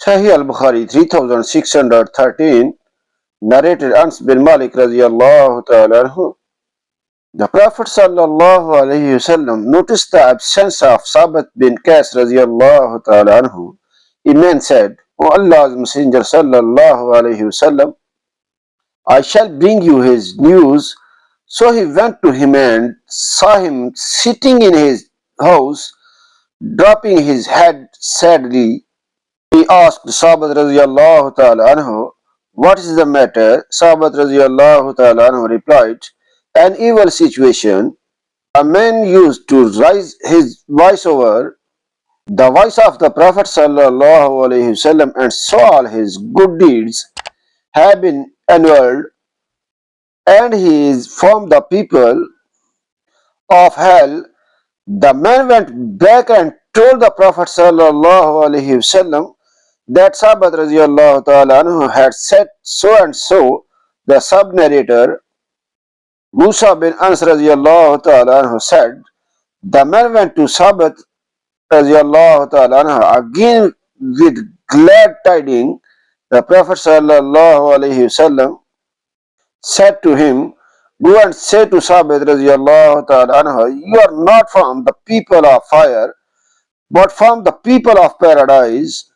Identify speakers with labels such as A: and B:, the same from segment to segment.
A: Sahih Al-Bukhari 3613 narrated Anas bin Malik radiyallahu ta'ala anhu. The Prophet sallallaho alaihi noticed the absence of Sabit bin Qais radiyallahu ta'ala anhu. A man said, O Allah's Messenger sallallahu alaihi, I shall bring you his news. So he went to him and saw him sitting in his house, dropping his head sadly. He asked Sabat radiyallahu ta'ala anhu, what is the matter? Sabat radiyallahu ta'ala anhu replied, an evil situation. A man used to raise his voice over the voice of the Prophet sallallahu alaihi wasallam, and so all his good deeds have been annulled, and he is from the people of hell. The man went back and told the Prophet sallallahu alaihi wasallam that Sabat radiyallahu ta'ala anhu had said so and so. The sub-narrator Musa bin Anas radiyallahu ta'ala anhu said, the man went to Sabat radiyallahu ta'ala anhu again with glad tidings. The Prophet sallallahu alaihi wasallam said to him, go and say to Sabat radiyallahu ta'ala anhu, you are not from the people of fire, but from the people of paradise.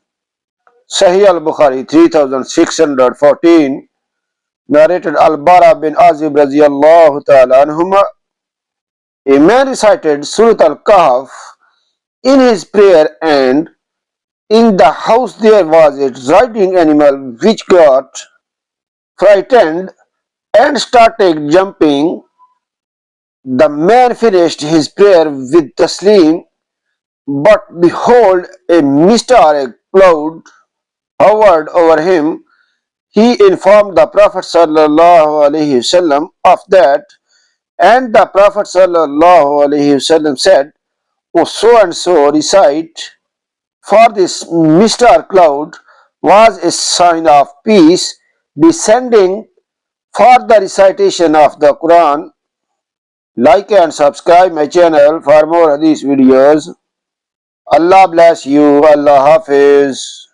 A: Sahih Al-Bukhari 3614 narrated Al-Bara bin Azib radiyallahu ta'ala anhuma. A man recited Surat Al-Kahf in his prayer, and in the house there was a riding animal which got frightened and started jumping. The man finished his prayer with taslim, but behold, a mist or a cloud hovered over him. He informed the Prophet sallallahu alaihi wasallam of that, and the Prophet sallallahu alaihi wasallam said, O so and so recite, for this mist or cloud was a sign of peace descending for the recitation of the Quran. Like and subscribe my channel for more hadith videos. Allah bless you. Allah Hafiz.